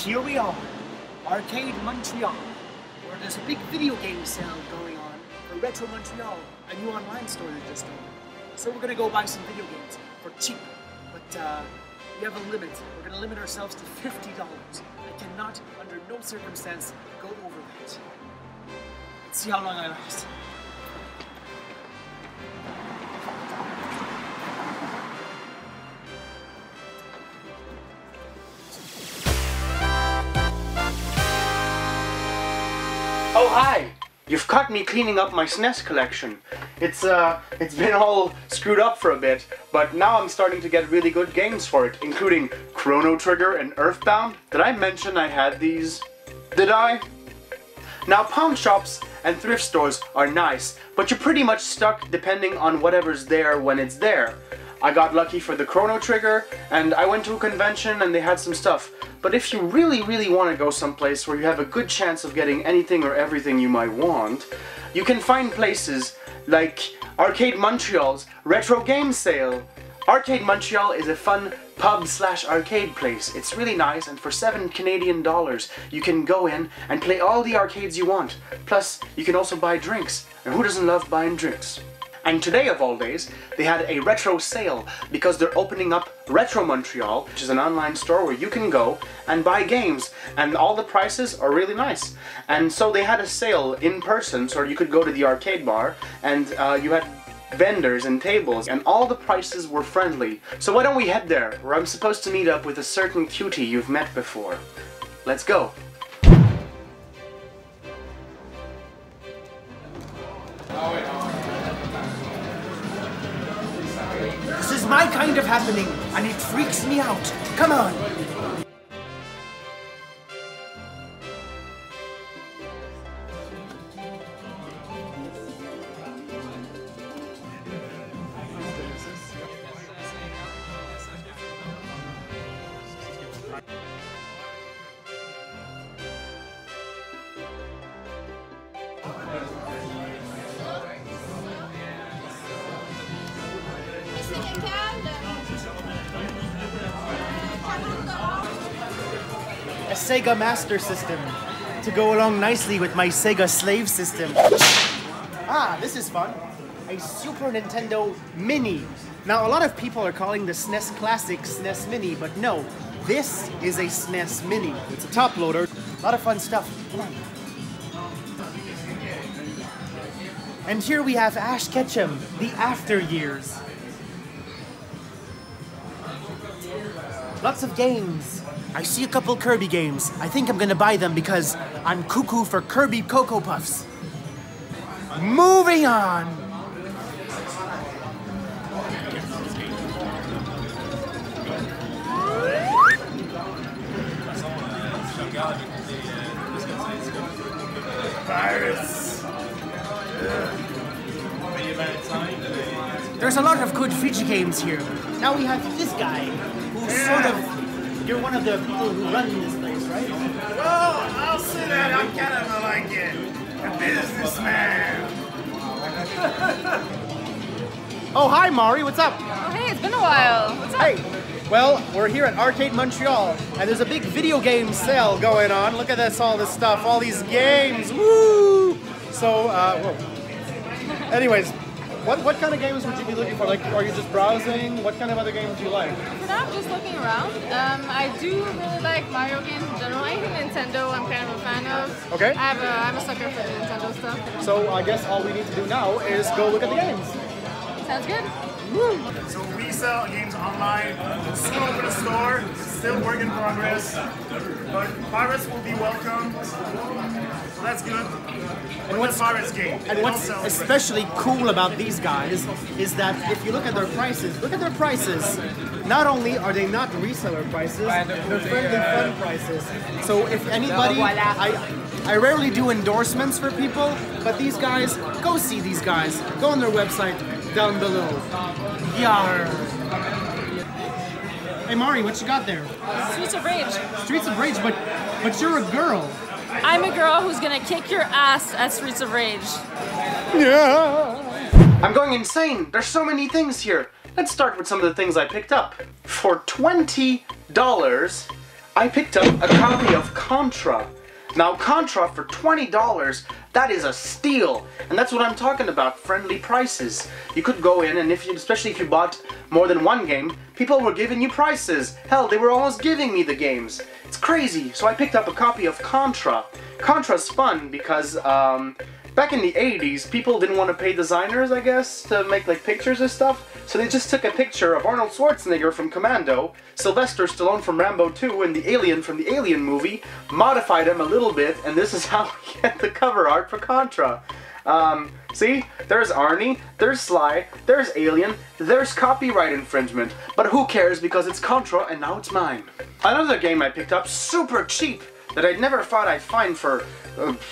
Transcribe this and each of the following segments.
Here we are, Arcade Montreal, where there's a big video game sale going on for Retro Montreal, a new online store that just opened. So we're gonna go buy some video games for cheap, but we have a limit. We're gonna limit ourselves to $50. I cannot, under no circumstance, go over that. Let's see how long I last. Oh hi! You've caught me cleaning up my SNES collection. It's been all screwed up for a bit, but now I'm starting to get really good games for it, including Chrono Trigger and Earthbound. Did I mention I had these? Did I? Now pawn shops and thrift stores are nice, but you're pretty much stuck depending on whatever's there when it's there. I got lucky for the Chrono Trigger, and I went to a convention and they had some stuff. But if you really want to go someplace where you have a good chance of getting anything or everything you might want, you can find places like Arcade Montreal's Retro Game Sale. Arcade Montreal is a fun pub/arcade place. It's really nice, and for $7 Canadian you can go in and play all the arcades you want. Plus, you can also buy drinks, and who doesn't love buying drinks? And today, of all days, they had a retro sale because they're opening up Retro Montreal, which is an online store where you can go and buy games, and all the prices are really nice. And so they had a sale in person, so you could go to the arcade bar, and you had vendors and tables, and all the prices were friendly. So why don't we head there, where I'm supposed to meet up with a certain cutie you've met before. Let's go. This is my kind of happening, and it freaks me out. Come on! A Sega Master System to go along nicely with my Sega Slave System. Ah, this is fun. A Super Nintendo Mini. Now, a lot of people are calling the SNES Classic SNES Mini, but no, this is a SNES Mini. It's a top loader. A lot of fun stuff. Come on. And here we have Ash Ketchum, the After Years. Lots of games. I see a couple Kirby games. I think I'm gonna buy them because I'm cuckoo for Kirby Cocoa Puffs. Moving on! Pirates! There's a lot of good Fiji games here. Now we have this guy, who's sort of... You're one of the people who run this place, right? Well, I'll say that I'm kind of like a businessman. Oh, hi, Mari. What's up? Oh, hey, it's been a while. What's up? Hey. Well, we're here at Arcade Montreal, and there's a big video game sale going on. Look at this, all this stuff, all these games. Woo! So, whoa. Anyways, what kind of games would you be looking for? Like, are you just browsing? What kind of other games do you like? For now, I'm just looking around. I do really like Mario games in general. Anything Nintendo, I'm kind of a fan of. Okay. I'm a sucker for the Nintendo stuff. So I guess all we need to do now is go look at the games. Sounds good. Woo! So we sell games online. Soon open a store. Still work in progress. But pirates will be welcome. So that's good. And what's Pirates game? And what's especially cool about these guys is that if you look at their prices, not only are they not reseller prices, they're friendly fun prices. So if anybody, I rarely do endorsements for people, but these guys, go see these guys. Go on their website down below. Yar. Hey Mari, what you got there? Streets of Rage. Streets of Rage, but you're a girl. I'm a girl who's gonna kick your ass at Streets of Rage. Yeah. I'm going insane. There's so many things here. Let's start with some of the things I picked up. For $20, I picked up a copy of Contra. Now Contra for $20, that is a steal, and that's what I'm talking about, friendly prices. You could go in and especially if you bought more than one game, people were giving you prices. Hell, they were almost giving me the games. It's crazy. So I picked up a copy of Contra. Contra's fun because back in the 80s, people didn't want to pay designers, I guess, to make like pictures and stuff. So they just took a picture of Arnold Schwarzenegger from Commando, Sylvester Stallone from Rambo 2, and the Alien from the Alien movie, modified him a little bit, and this is how we get the cover art for Contra. See? There's Arnie, there's Sly, there's Alien, there's copyright infringement. But who cares because it's Contra and now it's mine. Another game I picked up super cheap that I never thought I'd find for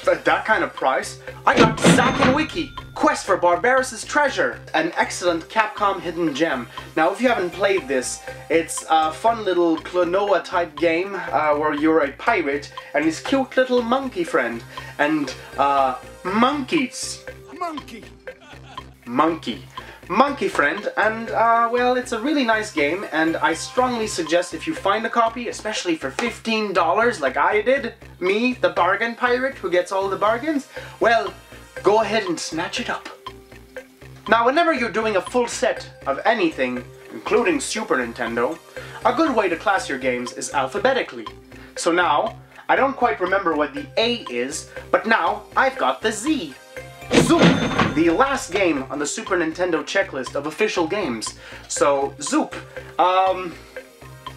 that kind of price. I got Zack and Wiki, Quest for Barbaros' Treasure, an excellent Capcom hidden gem. Now if you haven't played this, it's a fun little Klonoa type game where you're a pirate and his cute little monkey friend. And monkeys. Monkey friend, and well, it's a really nice game, and I strongly suggest if you find a copy, especially for $15 like I did, me, the bargain pirate who gets all the bargains, well, go ahead and snatch it up. Now whenever you're doing a full set of anything, including Super Nintendo, a good way to class your games is alphabetically. So now, I don't quite remember what the A is, but now I've got the Z. Zoop! The last game on the Super Nintendo checklist of official games. So, Zoop.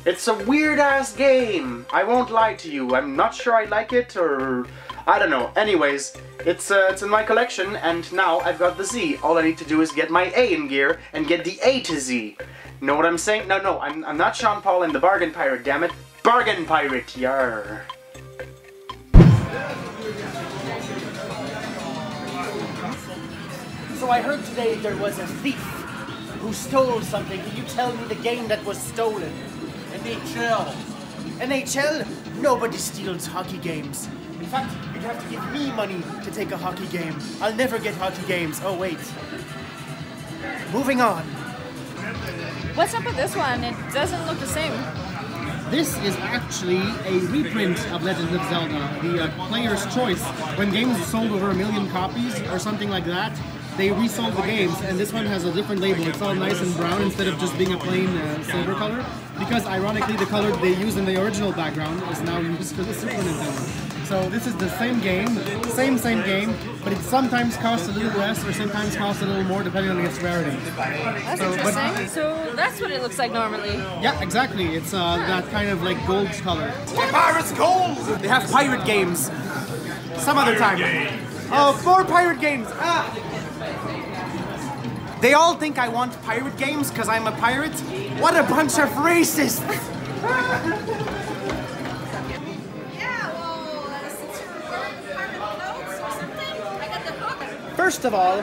It's a weird-ass game. I won't lie to you. I'm not sure I like it, or I don't know. Anyways, it's in my collection, and now I've got the Z. All I need to do is get my A in gear and get the A to Z. Know what I'm saying? No, I'm not Sean Paul and the Bargain Pirate, damn it. Bargain Pirate, yarr. So I heard today there was a thief who stole something. Can you tell me the game that was stolen? NHL. NHL? Nobody steals hockey games. In fact, you'd have to give me money to take a hockey game. I'll never get hockey games. Oh, wait. Moving on. What's up with this one? It doesn't look the same. This is actually a reprint of Legend of Zelda, the player's choice. When games sold over 1 million copies or something like that, they resold the games, and this one has a different label. It's all nice and brown instead of just being a plain silver color, because ironically the color they used in the original background is now used for the Super Nintendo. So this is the same game, same game, but it sometimes costs a little less or sometimes costs a little more depending on its rarity. That's interesting. So that's what it looks like normally. Yeah, exactly. It's that kind of like gold color. Pirates Gold! They have pirate games. Some other time. Oh, 4 pirate games! Ah! They all think I want pirate games because I'm a pirate? What a bunch of racists! Yeah, well, since you're wearing pirate clothes or something, I got the hook. First of all,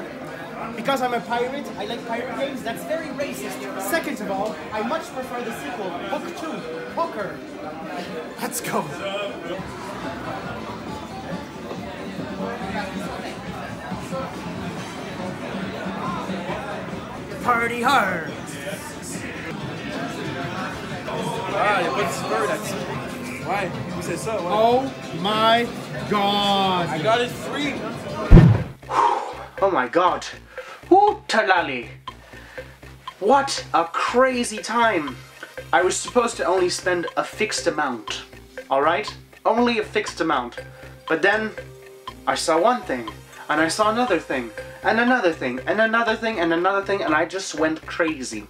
because I'm a pirate, I like pirate games, that's very racist. Second of all, I much prefer the sequel, Hook 2, Hooker. Let's go. Party hard. Ah, you put spirit at why? You said so. Why? Oh my god! I got it free. Oh my god. Woo talali. What a crazy time. I was supposed to only spend a fixed amount. Alright? Only a fixed amount. But then I saw one thing. And I saw another thing, and another thing, and another thing, and another thing, and I just went crazy.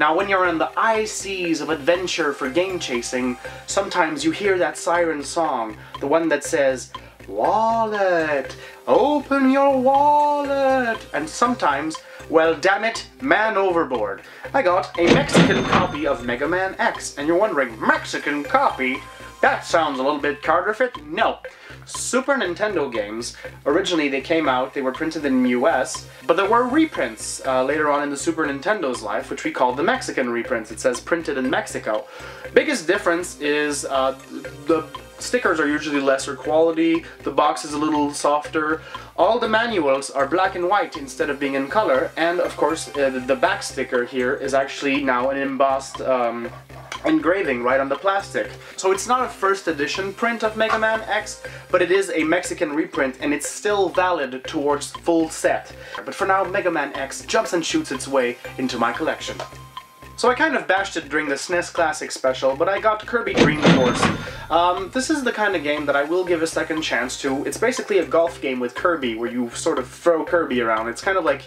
Now when you're on the high seas of adventure for game chasing, sometimes you hear that siren song, the one that says, "Wallet, open your wallet," and sometimes, well damn it, man overboard. I got a Mexican copy of Mega Man X, and you're wondering, Mexican copy? That sounds a little bit counterfeit. No. Super Nintendo games, originally they came out, they were printed in the US, but there were reprints later on in the Super Nintendo's life, which we call the Mexican reprints. It says printed in Mexico. Biggest difference is the stickers are usually lesser quality, the box is a little softer, all the manuals are black and white instead of being in color, and of course the back sticker here is actually now an embossed engraving right on the plastic. So it's not a first edition print of Mega Man X, but it is a Mexican reprint and it's still valid towards full set. But for now, Mega Man X jumps and shoots its way into my collection. So I kind of bashed it during the SNES Classic special, but I got Kirby Dream Course. This is the kind of game that I will give a second chance to. It's basically a golf game with Kirby, where you sort of throw Kirby around. It's kind of like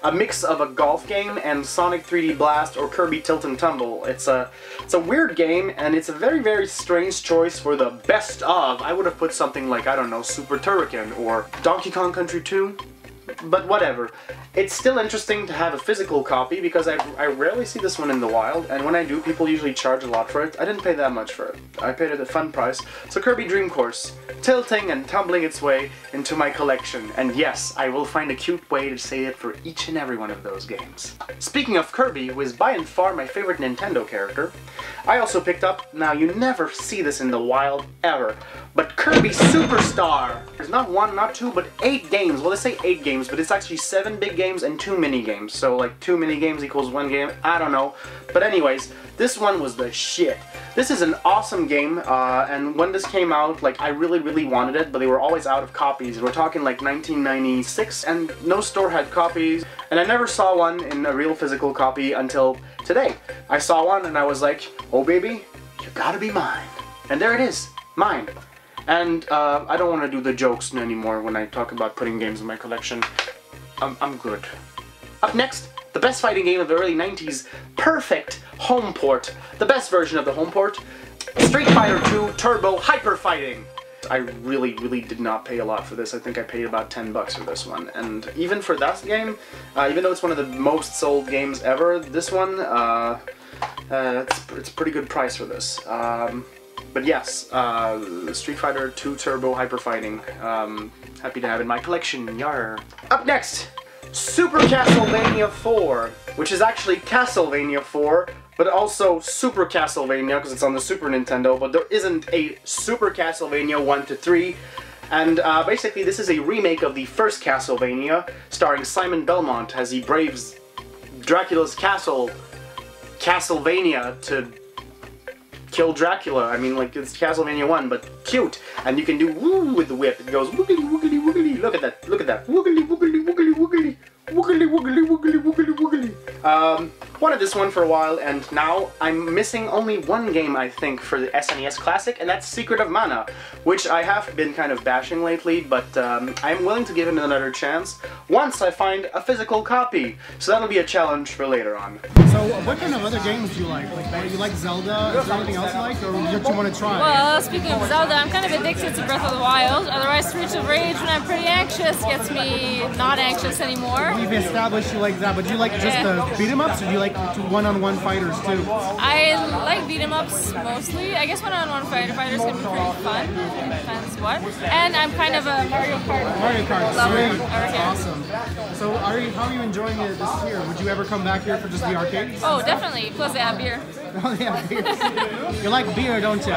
a mix of a golf game and Sonic 3D Blast or Kirby Tilt and Tumble. It's a weird game, and it's a very, very strange choice for the best of. I would have put something like, I don't know, Super Turrican or Donkey Kong Country 2. But whatever. It's still interesting to have a physical copy because I rarely see this one in the wild, and when I do, people usually charge a lot for it. I didn't pay that much for it. I paid it a fun price. So Kirby Dream Course, tilting and tumbling its way into my collection. And yes, I will find a cute way to say it for each and every one of those games. Speaking of Kirby, who is by and far my favorite Nintendo character, I also picked up, now you never see this in the wild ever, but Kirby Superstar! There's not one, not two, but 8 games. Well, they say 8 games, but it's actually 7 big games and 2 mini games. So like 2 mini games equals 1 game, I don't know. But anyways, this one was the shit. This is an awesome game, and when this came out, like, I really, really wanted it, but they were always out of copies. We're talking like 1996, and no store had copies, and I never saw one in a real physical copy until today. I saw one and I was like, oh baby, you gotta be mine. And there it is, mine. And I don't want to do the jokes anymore when I talk about putting games in my collection. I'm good. Up next, the best fighting game of the early 90s, perfect home port. The best version of the home port, Street Fighter 2 Turbo Hyper Fighting. I really, really did not pay a lot for this. I think I paid about 10 bucks for this one. And even for that game, even though it's one of the most sold games ever, this one, it's a pretty good price for this. But yes, Street Fighter 2 Turbo Hyper Fighting. Happy to have in my collection, yar. Up next, Super Castlevania 4, which is actually Castlevania 4, but also Super Castlevania because it's on the Super Nintendo, but there isn't a Super Castlevania 1 to 3. And basically this is a remake of the first Castlevania, starring Simon Belmont as he braves Dracula's castle, Castlevania, to kill Dracula. I mean, like, it's Castlevania 1, but cute. And you can do woo with the whip. It goes woogly woogly woogly. Look at that. Look at that. Woogly woogly woogly woogly. Woogly woogly woogly woogly woogly. Wanted this one for a while, and now I'm missing only one game, I think, for the SNES Classic, and that's Secret of Mana, which I have been kind of bashing lately, but I'm willing to give it another chance once I find a physical copy. So that'll be a challenge for later on. So what kind of other games do you like? You like Zelda? Is there anything else you like, or you just want to try? Well, speaking of Zelda, I'm kind of addicted to Breath of the Wild. Otherwise, Streets of Rage, when I'm pretty anxious, gets me not anxious anymore. We've established you like that, but do you like just the beat-em-ups, or do you like one-on-one fighters too? I like beat-em-ups mostly. I guess one-on-one fighters can be pretty fun. Depends what. And I'm kind of a Mario Kart lover. Sweet. Awesome. So how are you enjoying it this year? Would you ever come back here for just the arcades? Oh, definitely. Plus they have beer. Oh, they have beer. You like beer, don't you?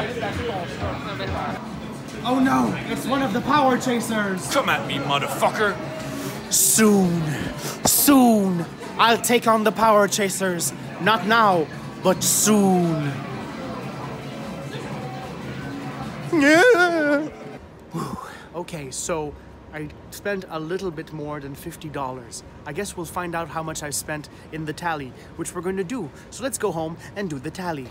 Oh no, it's one of the Power Chasers. Come at me, motherfucker. Soon, soon, I'll take on the Power Chasers. Not now, but soon. Yeah. Okay, so I spent a little bit more than $50. I guess we'll find out how much I spent in the tally, which we're going to do. So let's go home and do the tally.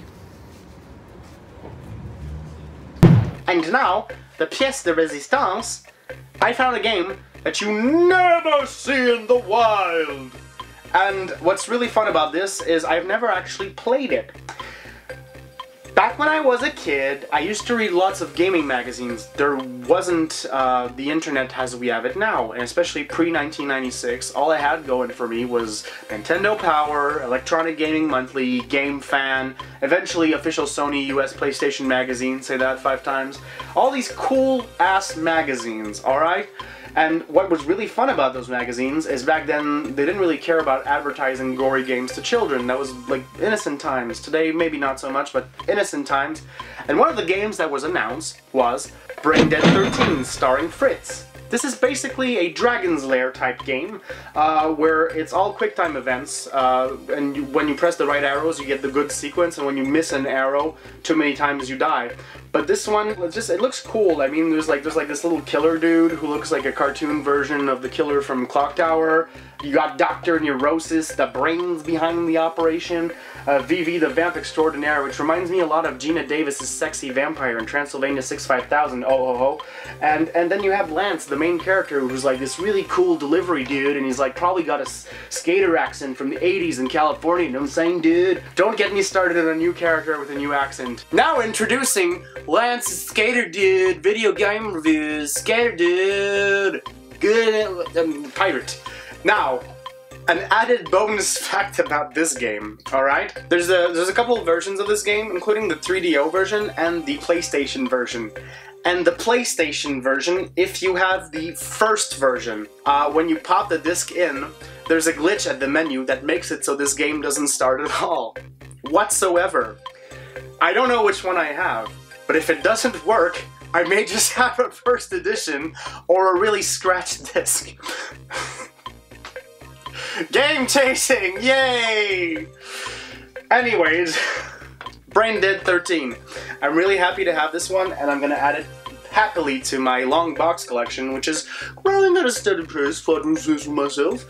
And now, the pièce de résistance, I found a game that you never see in the wild. And what's really fun about this is I've never actually played it. Back when I was a kid, I used to read lots of gaming magazines. There wasn't the internet as we have it now, and especially pre-1996, all I had going for me was Nintendo Power, Electronic Gaming Monthly, Game Fan, eventually official Sony US PlayStation Magazine, say that 5 times. All these cool-ass magazines, alright? And what was really fun about those magazines is back then they didn't really care about advertising gory games to children. That was like innocent times. Today maybe not so much, but innocent times. And one of the games that was announced was Brain Dead 13 starring Fritz. This is basically a Dragon's Lair type game, where it's all QuickTime events, and when you press the right arrows you get the good sequence, and when you miss an arrow too many times you die. But this one, it looks cool. I mean, there's like this little killer dude who looks like a cartoon version of the killer from Clock Tower. You got Dr. Neurosis, the brains behind the operation. Vivi, the vamp extraordinaire, which reminds me a lot of Gina Davis's sexy vampire in Transylvania 65000. Oh ho ho. And then you have Lance, the main character, who's like this really cool delivery dude, and he's like probably got a skater accent from the 80s in California. You know what I'm saying, dude? Don't get me started on a new character with a new accent. Now introducing Lance Skater Dude video game reviews. Skater Dude, good pirate. Now, an added bonus fact about this game, alright? There's a couple of versions of this game, including the 3DO version and the PlayStation version. And the PlayStation version, if you have the first version, when you pop the disc in, there's a glitch at the menu that makes it so this game doesn't start at all. Whatsoever. I don't know which one I have, but if it doesn't work, I may just have a first edition or a really scratched disc. Game chasing! Yay! Anyways, Brain Dead 13. I'm really happy to have this one, and I'm gonna add it happily to my long box collection, which is growing at a steady pace, flattering for myself.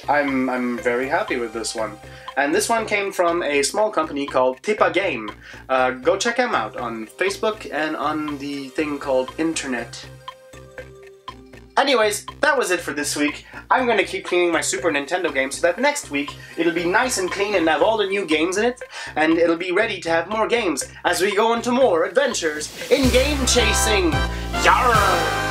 I'm very happy with this one. And this one came from a small company called Tipa Game. Go check them out on Facebook and on the thing called Internet. Anyways, that was it for this week. I'm gonna keep cleaning my Super Nintendo game so that next week it'll be nice and clean and have all the new games in it, and it'll be ready to have more games as we go into more adventures in game chasing. Yarr!